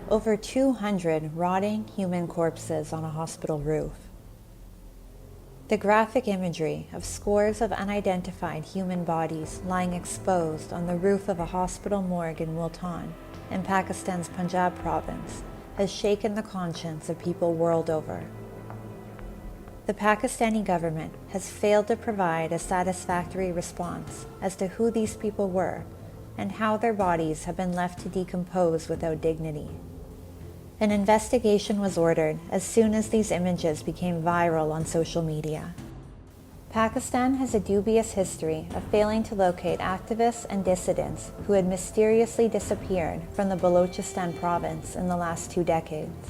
over 200 rotting human corpses on a hospital roof. The graphic imagery of scores of unidentified human bodies lying exposed on the roof of a hospital morgue in Multan, in Pakistan's Punjab province, has shaken the conscience of people world over. The Pakistani government has failed to provide a satisfactory response as to who these people were and how their bodies have been left to decompose without dignity. An investigation was ordered as soon as these images became viral on social media. Pakistan has a dubious history of failing to locate activists and dissidents who had mysteriously disappeared from the Balochistan province in the last 2 decades.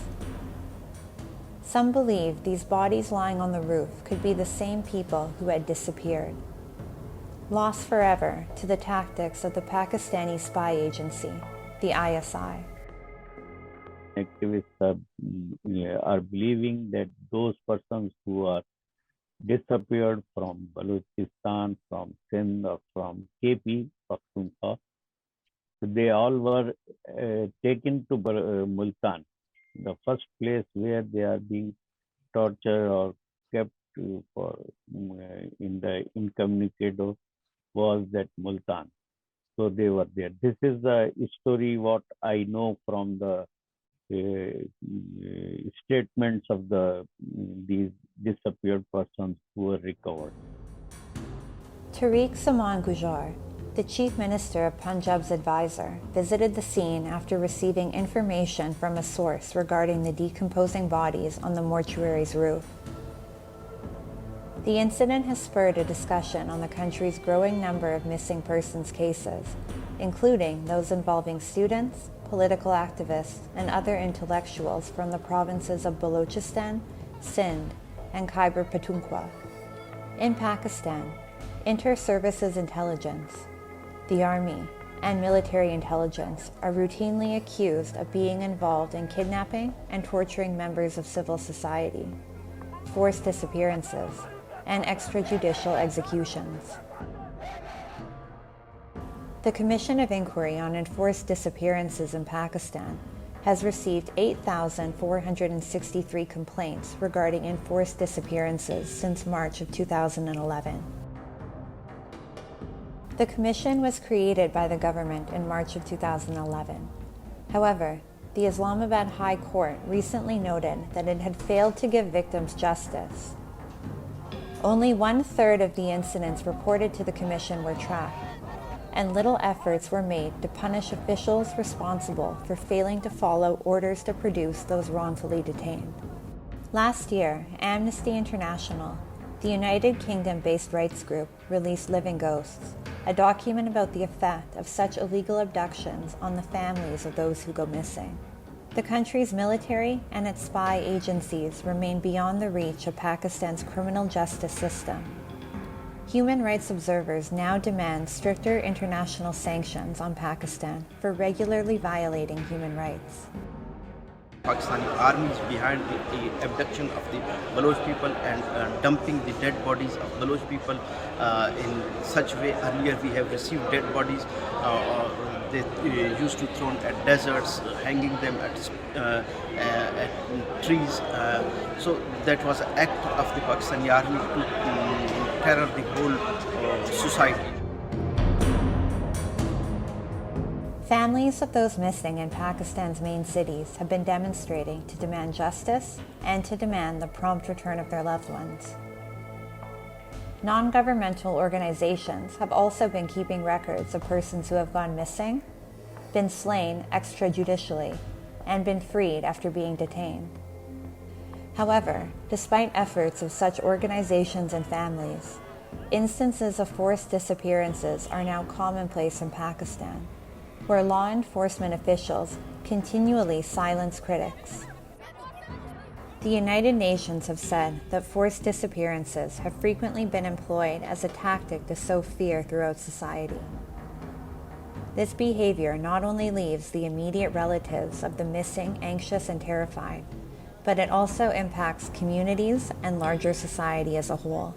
Some believe these bodies lying on the roof could be the same people who had disappeared, lost forever to the tactics of the Pakistani spy agency, the ISI. Activists are believing that those persons who are disappeared from Balochistan, from Sindh, or from Khyber Pakhtunkhwa, they all were taken to Multan, the first place where they are being tortured or kept for in the incommunicado was that Multan. So they were there. This is the story what I know from the statements of these disappeared persons who were recovered. Tariq Zaman Gujja, the Chief Minister of Punjab's advisor, visited the scene after receiving information from a source regarding the decomposing bodies on the mortuary's roof. The incident has spurred a discussion on the country's growing number of missing persons cases, including those involving students, political activists, and other intellectuals from the provinces of Balochistan, Sindh, and Khyber Pakhtunkhwa. In Pakistan, inter-services intelligence, the army, and military intelligence are routinely accused of being involved in kidnapping and torturing members of civil society, forced disappearances, and extrajudicial executions. The Commission of Inquiry on Enforced Disappearances in Pakistan has received 8,463 complaints regarding enforced disappearances since March of 2011. The commission was created by the government in March of 2011. However, the Islamabad High Court recently noted that it had failed to give victims justice. Only 1/3 of the incidents reported to the commission were tracked, and little efforts were made to punish officials responsible for failing to follow orders to produce those wrongfully detained. Last year, Amnesty International, the United Kingdom-based rights group, released Living Ghosts, a document about the effect of such illegal abductions on the families of those who go missing. The country's military and its spy agencies remain beyond the reach of Pakistan's criminal justice system. Human rights observers now demand stricter international sanctions on Pakistan for regularly violating human rights. Pakistani army is behind the abduction of the Baloch people and dumping the dead bodies of Baloch people in such way. Earlier we have received dead bodies. They used to thrown at deserts, hanging them at trees. So that was an act of the Pakistani army to terror the whole society. Families of those missing in Pakistan's main cities have been demonstrating to demand justice and to demand the prompt return of their loved ones. Non-governmental organizations have also been keeping records of persons who have gone missing, been slain extrajudicially, and been freed after being detained. However, despite efforts of such organizations and families, instances of forced disappearances are now commonplace in Pakistan, where law enforcement officials continually silence critics. The United Nations have said that forced disappearances have frequently been employed as a tactic to sow fear throughout society. This behavior not only leaves the immediate relatives of the missing anxious and terrified, but it also impacts communities and larger society as a whole.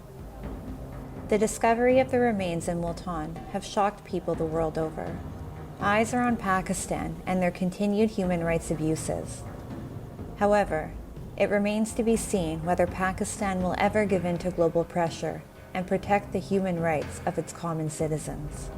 The discovery of the remains in Multan have shocked people the world over. Eyes are on Pakistan and their continued human rights abuses. However, it remains to be seen whether Pakistan will ever give in to global pressure and protect the human rights of its common citizens.